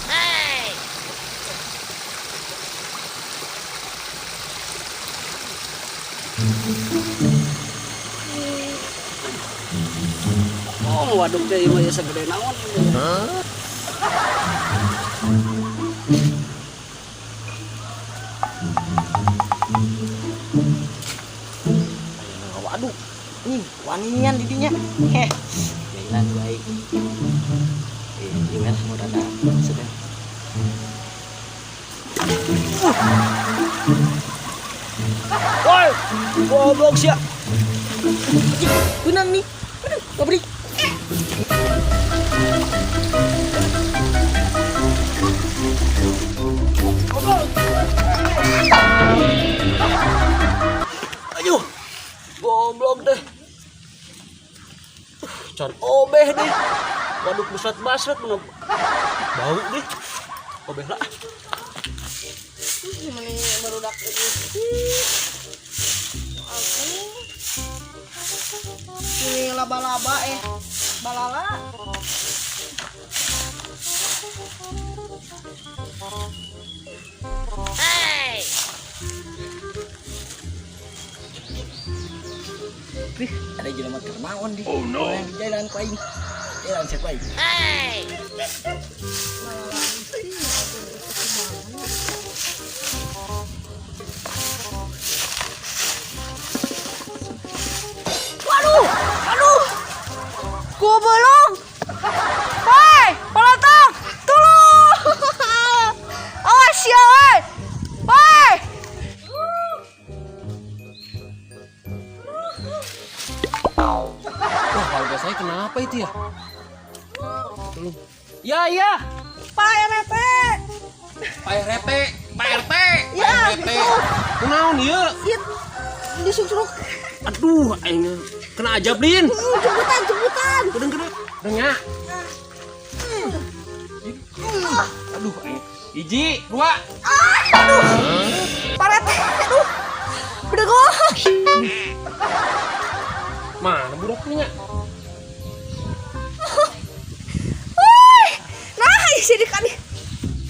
Hey! Oh, waduk teh ieu mah ya sagede naon ieu. Waduh, nih wanian didinya. Heh, jalan baik. Gimana mau dada sudah. Woi, goblok sia. Benang nih. Aduh, gabri. Ayo. Goblok deh. Can obeh deh. Waduk basrat-basrat mana bau deh. Obeh lah. Mending barudak lagi. Ini laba-laba balala. Hey! Wih, ada jelema ternaon di. Oh no. Jalan ku aing. Jalan saya ku aing. Hey! Waduh! Aduh! Gua belum! Hei! Pelotong! Tolong! Awas ya, hei! Hei! Wah, warga saya kenapa itu ya? Belum. Ya. Pak RT! Pak RT, Pak RT, Ya, Pak RT. Kunaon ieu? Iya, disusruk. Aduh, aing kena ajab din. Jemputan. Gedeng. Dengnya. Aduh, aing. Hiji, dua. Aduh. Pak RT, aduh. Bedego. Mana budaknya? Woi, nah sini kan.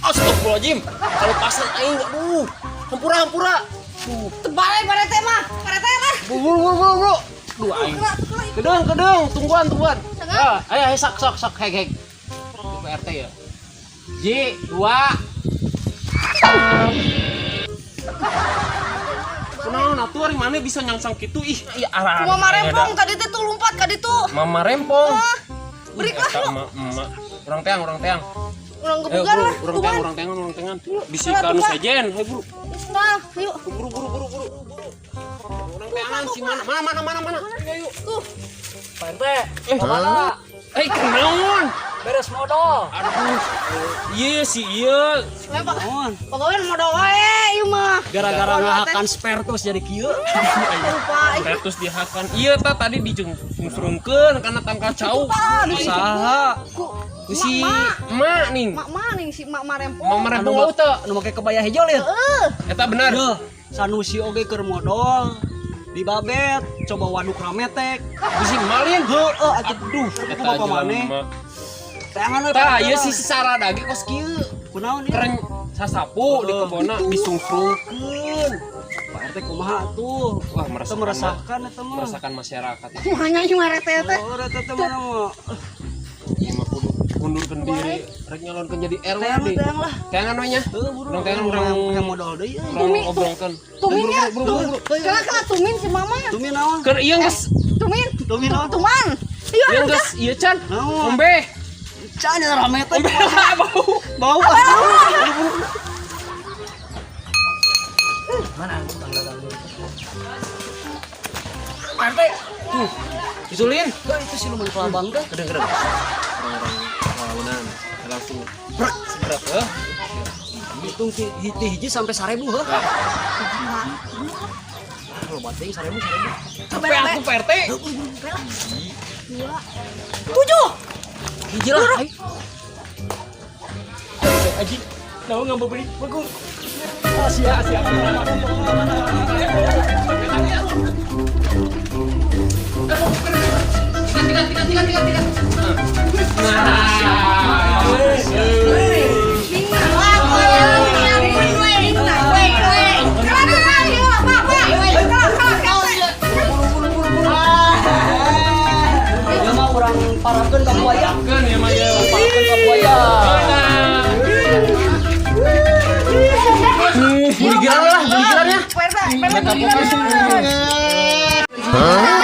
Astagfirullahaladzim. Kalau pasan aing, aduh. Hampura. Tebalai Pak RT mah. Pak RT mah. Buru. Aduh, aing. Kedeng. Tungguan. Sangat. Ayo, sok. Hek. Pak RT ya. Ji, dua. Kunaon atuh ari mana bisa nyangsang kitu ih arah. Mama rempong tadi teh tuh lompat ka ditu. Mama rempong. Berilah lu. Urang teang. Urang gebugan lah. Urang teangan. Bisi kanu sejen, hei buru. Nah, yuk. Buru. Urang teangan si mana. Ayo. Tuh. Pak RT. Mana? Kenaon? Beres modal. Aduh. Iya. Pokoknya modal wae ieu mah. Gara-gara ngahakan spertus jadi kieu. Lupa. Status dihakan. Iya tadi dijungsrungkeun karena tangkal cau. Usaha. Ku Si emak nih. mak nih si mak rempong. Mama rempong mau teu. Nu make kebaya hijau liat. Eta benar. Duh, sanusi oge keur modal. Di Babet, coba waduk rametek. Bisi malin. Heeh, aduh, Eta aku bapak mana? jelema. Teangan we. Tah ieu si saradagi kos kieu. Kunaon ieu? Keren sasapu di kebona disungsrungkeun. Pak RT kumaha tuh? Wah, Kita merasakan eta mah. merasakan masyarakat. Kumanya ieu mah RT teh. Oh, RT teh mana mah? Ieu mah kudu mundurkeun diri, rek nyalonkeun jadi RW Teang di. teang lah. Teangan we nya. Heuh, buru. Urang teangan urang yang modal deui. Tumi. obrongkeun. Tuminnya. Buru. Kena tumin si mama. Tumi naon? Keur ieu geus Tumin. Tumi naon? Tuman. Iya, ieu geus ieu can. Naon? Ombe. Can rametek. Ombe bau. Bau. Mana Pak RT. Tuh. Isulin. Itu si lumayan kelabang teh. Kedeng. Orang-orang lawanan langsung brak segera heuh. Hitung hiji sampai 1000 heuh. Kalau bating 1000. Sampai aku Pak RT. 7. Hiji lah. Aji. Tahu nggak beri? Bagus. Siap. Ya mah orang parakeun ka buaya. Kan ya mah ya. Parakeun ka buaya. Beli giran lah, beli girannya. Perda, perda.